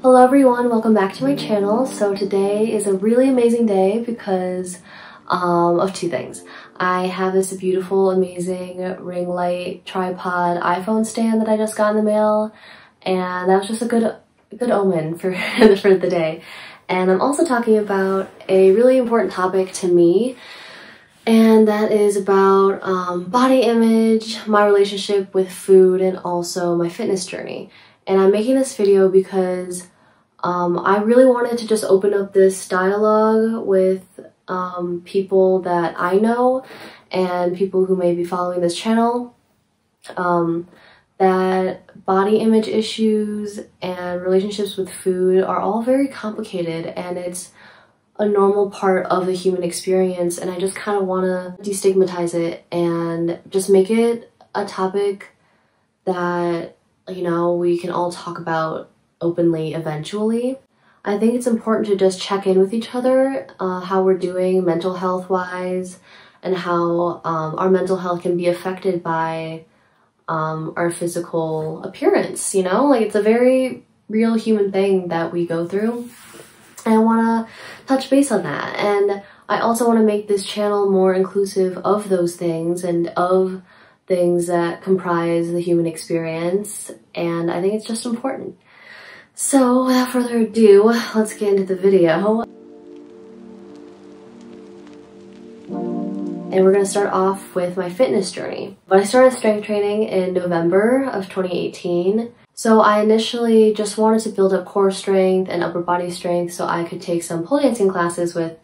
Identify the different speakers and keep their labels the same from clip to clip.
Speaker 1: Hello everyone, welcome back to my channel. So today is a really amazing day because of two things. I have this beautiful, amazing ring light tripod iPhone stand that I just got in the mail, and that was just a good omen for, for the day. And I'm also talking about a really important topic to me, and that is about body image, my relationship with food, and also my fitness journey. And I'm making this video because I really wanted to just open up this dialogue with people that I know and people who may be following this channel, that body image issues and relationships with food are all very complicated, and it's a normal part of the human experience, and I just kind of want to destigmatize it and just make it a topic that, you know, we can all talk about openly eventually. I think it's important to just check in with each other, how we're doing mental health wise, and how our mental health can be affected by our physical appearance, you know? Like, it's a very real human thing that we go through, and I want to touch base on that. And I also want to make this channel more inclusive of those things and of things that comprise the human experience, and I think it's just important. So without further ado, let's get into the video. And we're going to start off with my fitness journey. But I started strength training in November of 2018. So I initially just wanted to build up core strength and upper body strength so I could take some pole dancing classes with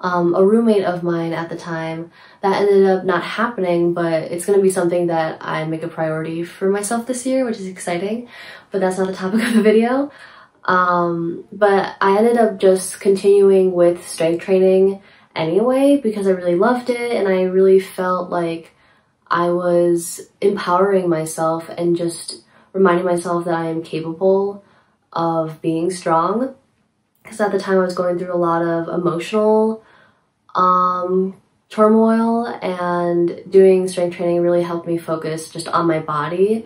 Speaker 1: a roommate of mine at the time. That ended up not happening, but it's going to be something that I make a priority for myself this year, which is exciting, but that's not the topic of the video. But I ended up just continuing with strength training anyway because I really loved it, and I really felt like I was empowering myself and just reminding myself that I am capable of being strong. Because at the time I was going through a lot of emotional turmoil, and doing strength training really helped me focus just on my body,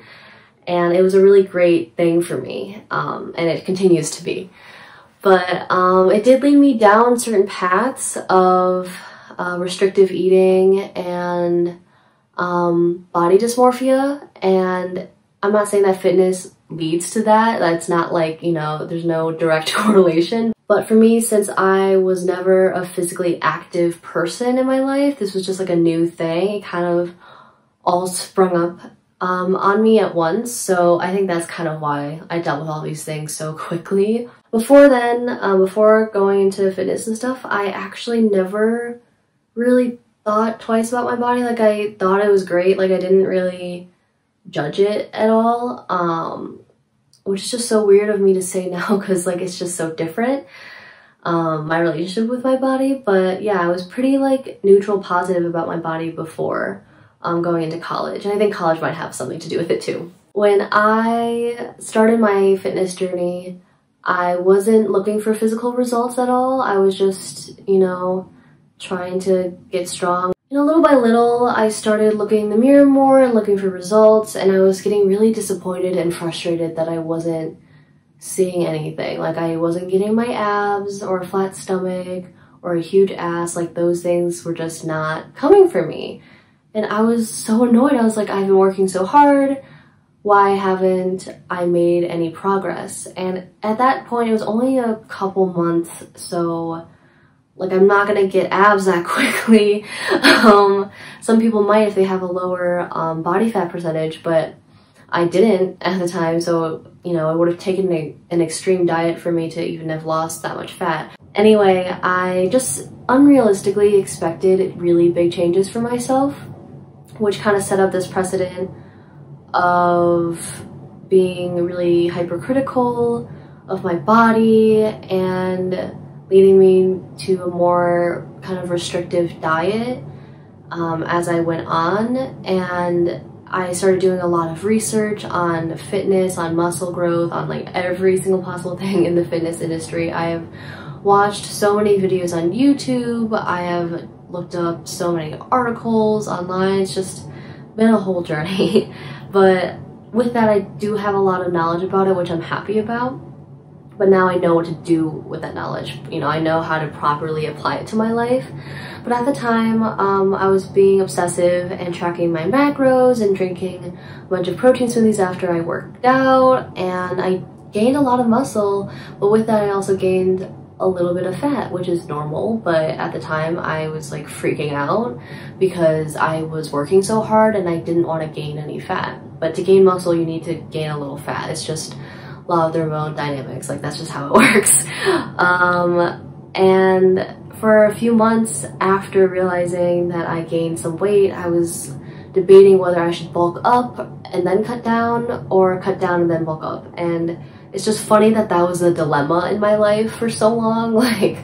Speaker 1: and it was a really great thing for me, and it continues to be. But it did lead me down certain paths of restrictive eating and body dysmorphia, and I'm not saying that fitness leads to that. That's not like, you know, there's no direct correlation. But for me, since I was never a physically active person in my life, this was just like a new thing. It kind of all sprung up on me at once. So I think that's kind of why I dealt with all these things so quickly. Before then, before going into fitness and stuff, I actually never really thought twice about my body. Like, I thought it was great. Like, I didn't really judge it at all, which is just so weird of me to say now because, like, it's just so different, my relationship with my body. But yeah, I was pretty like neutral positive about my body before going into college, and I think college might have something to do with it too. When I started my fitness journey, I wasn't looking for physical results at all. I was just, you know, trying to get strong. You know, little by little, I started looking in the mirror more and looking for results, and I was getting really disappointed and frustrated that I wasn't seeing anything. Like, I wasn't getting my abs or a flat stomach or a huge ass. Like, those things were just not coming for me. And I was so annoyed. I was like, I've been working so hard. Why haven't I made any progress? And at that point, it was only a couple months, so like, I'm not gonna get abs that quickly. Some people might if they have a lower body fat percentage, but I didn't at the time, so, you know, it would have taken an extreme diet for me to even have lost that much fat. Anyway, I just unrealistically expected really big changes for myself, which kind of set up this precedent of being really hypercritical of my body and leading me to a more kind of restrictive diet as I went on. And I started doing a lot of research on fitness, on muscle growth, on like every single possible thing in the fitness industry. I have watched so many videos on YouTube. I have looked up so many articles online. It's just been a whole journey. But with that, I do have a lot of knowledge about it, which I'm happy about. but now I know what to do with that knowledge. You know, I know how to properly apply it to my life. But at the time, I was being obsessive and tracking my macros and drinking a bunch of protein smoothies after I worked out, and I gained a lot of muscle, but with that I also gained a little bit of fat, which is normal. But at the time I was like freaking out because I was working so hard and I didn't want to gain any fat. But to gain muscle, you need to gain a little fat. It's just law of thermodynamics, like that's just how it works. And for a few months after realizing that I gained some weight, I was debating whether I should bulk up and then cut down, or cut down and then bulk up. And it's just funny that that was a dilemma in my life for so long. Like,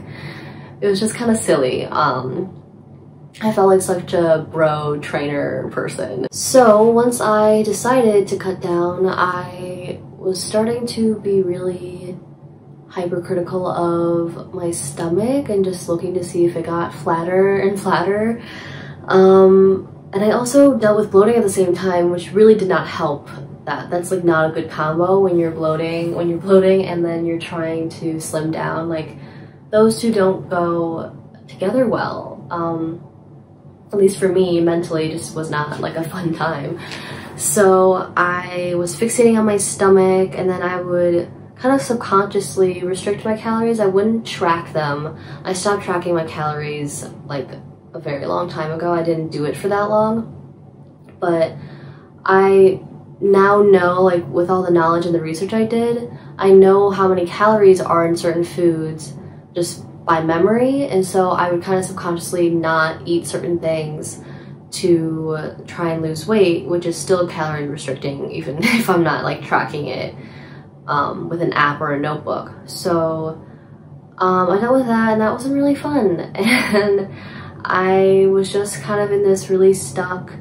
Speaker 1: it was just kind of silly. I felt like such a bro trainer person. So once I decided to cut down, I was starting to be really hypercritical of my stomach and just looking to see if it got flatter and flatter. And I also dealt with bloating at the same time, which really did not help. That's like not a good combo when you're bloating and then you're trying to slim down. Like, those two don't go together well. At least for me, mentally, just was not like a fun time. So I was fixating on my stomach, and then I would kind of subconsciously restrict my calories. I wouldn't track them. I stopped tracking my calories like a very long time ago. I didn't do it for that long, but I now know, like with all the knowledge and the research I did, I know how many calories are in certain foods just by memory, and so I would kind of subconsciously not eat certain things to try and lose weight, which is still calorie restricting even if I'm not like tracking it with an app or a notebook. So I dealt with that, and that wasn't really fun. And I was just kind of in this really stuck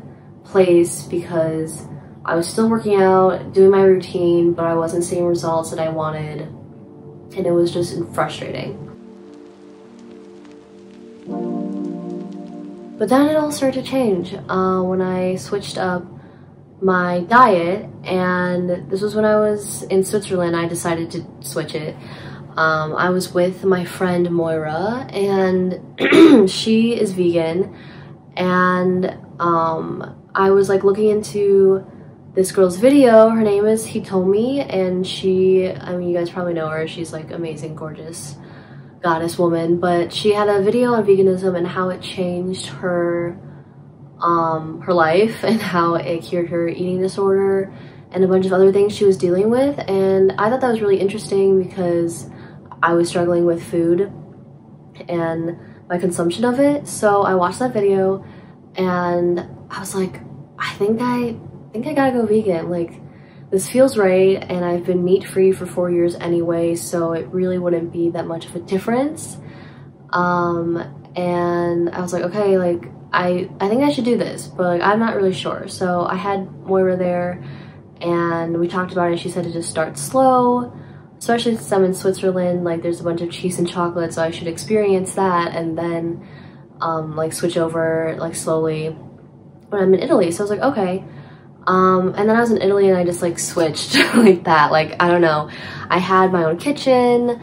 Speaker 1: place because I was still working out, doing my routine, but I wasn't seeing results that I wanted, and it was just frustrating. But then it all started to change when I switched up my diet, and this was when I was in Switzerland. I decided to switch it. I was with my friend Moira, and she is vegan, and I was like looking into this girl's video. Her name is Hitomi, and I mean, you guys probably know her. She's like amazing, gorgeous goddess woman, but she had a video on veganism and how it changed her life and how it cured her eating disorder and a bunch of other things she was dealing with. And I thought that was really interesting because I was struggling with food and my consumption of it. So I watched that video and I was like, I think I gotta go vegan. Like, this feels right, and I've been meat-free for 4 years anyway, so it really wouldn't be that much of a difference. And I was like, okay, like, I think I should do this, but like, I'm not really sure. So I had Moira there, and we talked about it. She said to just start slow, especially since I'm in Switzerland. Like, there's a bunch of cheese and chocolate, so I should experience that, and then like switch over like slowly when I'm in Italy. So I was like, okay. And then I was in Italy and I just like switched like that. Like, I don't know, I had my own kitchen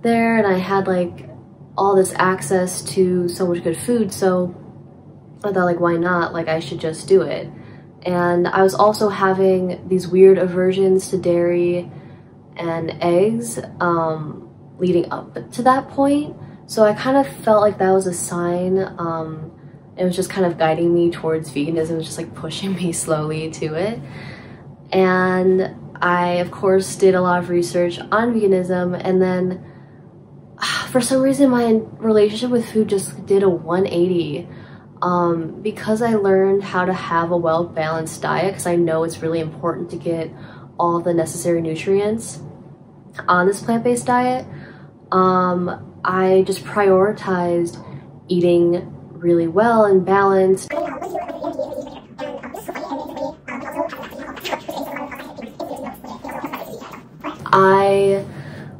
Speaker 1: there and I had like all this access to so much good food, so I thought, like, why not? Like, I should just do it. And I was also having these weird aversions to dairy and eggs leading up to that point, so I kind of felt like that was a sign. It was just kind of guiding me towards veganism. It was just like pushing me slowly to it. And I, of course, did a lot of research on veganism, and then for some reason my relationship with food just did a 180. Because I learned how to have a well-balanced diet, because I know it's really important to get all the necessary nutrients on this plant-based diet, I just prioritized eating really well and balanced. I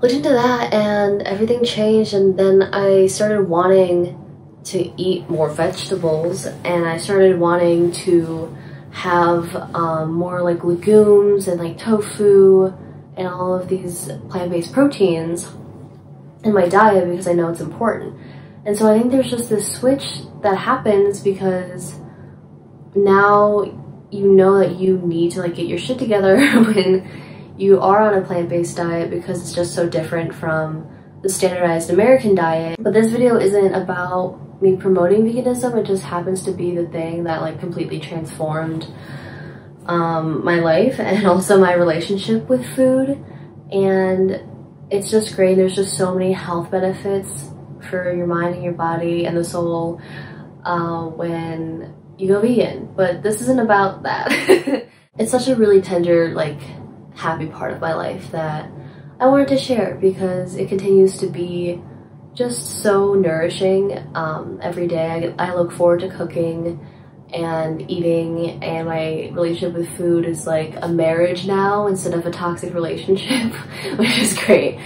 Speaker 1: looked into that and everything changed, and then I started wanting to eat more vegetables, and I started wanting to have more like legumes and like tofu and all of these plant-based proteins in my diet because I know it's important. And so I think there's just this switch that happens because now you know that you need to like get your shit together when you are on a plant-based diet because it's just so different from the standardized American diet. But this video isn't about me promoting veganism, it just happens to be the thing that like completely transformed my life and also my relationship with food. And it's just great. There's just so many health benefits for your mind and your body and the soul when you go vegan. But this isn't about that. It's such a really tender, like, happy part of my life that I wanted to share because it continues to be just so nourishing every day. I look forward to cooking and eating, and my relationship with food is like a marriage now instead of a toxic relationship, which is great.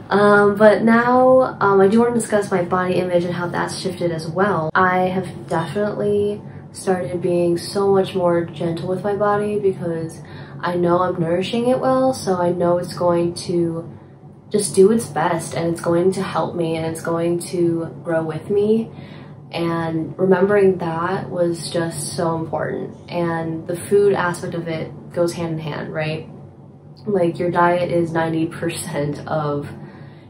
Speaker 1: But now I do want to discuss my body image and how that's shifted as well. I have definitely started being so much more gentle with my body because I know I'm nourishing it well, so I know it's going to just do its best and it's going to help me and it's going to grow with me. And remembering that was just so important. And the food aspect of it goes hand in hand, right? Like your diet is 90% of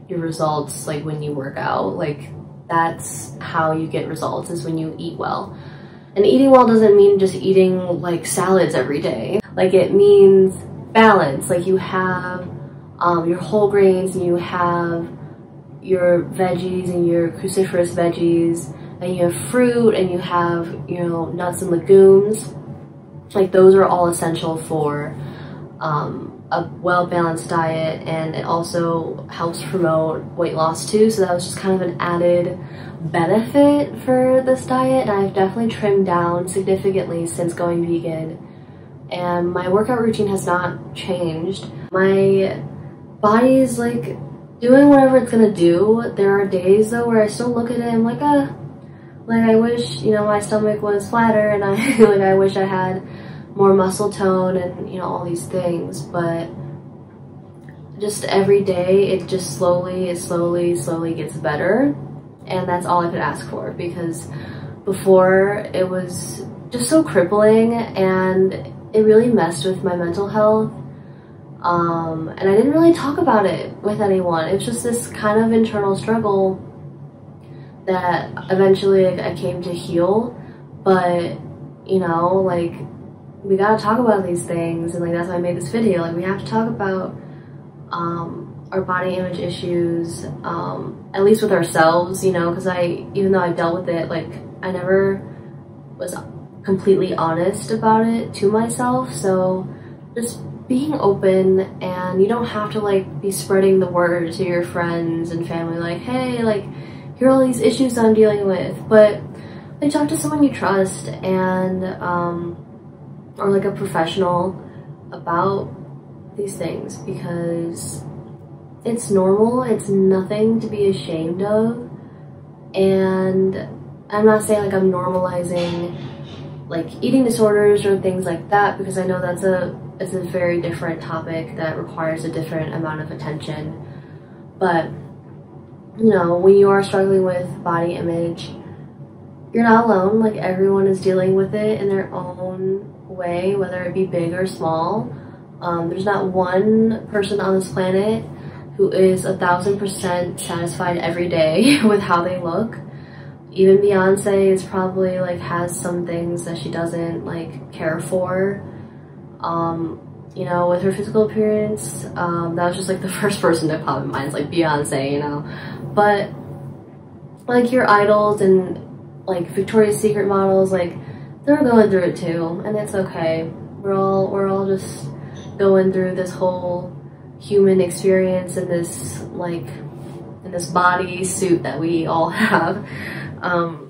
Speaker 1: your results, like when you work out. Like that's how you get results, is when you eat well. And eating well doesn't mean just eating like salads every day. Like it means balance. Like you have your whole grains and you have your veggies and your cruciferous veggies, and you have fruit and you have, you know, nuts and legumes. Like those are all essential for a well-balanced diet, and it also helps promote weight loss too. So that was just kind of an added benefit for this diet, and I've definitely trimmed down significantly since going vegan. And my workout routine has not changed. My body is like doing whatever it's gonna do. There are days though where I still look at it and I'm like, like I wish, you know, my stomach was flatter, and I wish I had more muscle tone and, you know, all these things. But just every day it just slowly gets better, and that's all I could ask for, because before it was just so crippling and it really messed with my mental health. And I didn't really talk about it with anyone. It's just this kind of internal struggle that eventually I came to heal. But, you know, like, we gotta talk about these things, and like that's why I made this video. Like we have to talk about our body image issues, at least with ourselves, you know, because even though I dealt with it, like I never was completely honest about it to myself. So just being open, and you don't have to like be spreading the word to your friends and family like, hey, like here are all these issues I'm dealing with, but like talk to someone you trust, and or like a professional about these things, because it's normal, it's nothing to be ashamed of. And I'm not saying like I'm normalizing like eating disorders or things like that, because I know it's a very different topic that requires a different amount of attention. But you know, when you are struggling with body image, you're not alone. Like everyone is dealing with it in their own way, whether it be big or small. There's not one person on this planet who is 1000% satisfied every day with how they look. Even Beyonce is probably like has some things that she doesn't like care for. You know, with her physical appearance, that was just like the first person to pop in mind. It's like Beyonce, you know. But like your idols and like Victoria's Secret models, like they're going through it too, and it's okay. We're all just going through this whole human experience in this body suit that we all have.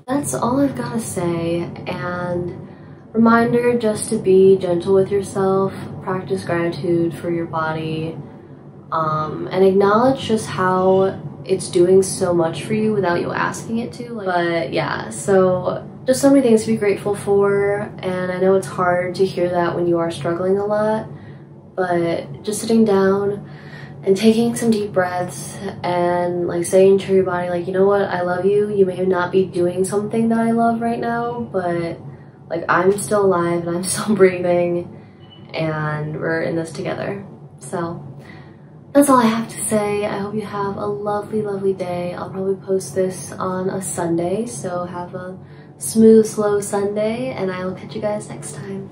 Speaker 1: That's all I've got to say. And reminder just to be gentle with yourself, practice gratitude for your body, and acknowledge just how it's doing so much for you without you asking it to. But yeah, so just so many things to be grateful for, and I know it's hard to hear that when you are struggling a lot, but just sitting down and taking some deep breaths and like saying to your body, like, you know what, I love you. You may not be doing something that I love right now, but like I'm still alive and I'm still breathing and we're in this together. So that's all I have to say. I hope you have a lovely, lovely day. I'll probably post this on a Sunday, so have a smooth, slow Sunday, and I will catch you guys next time.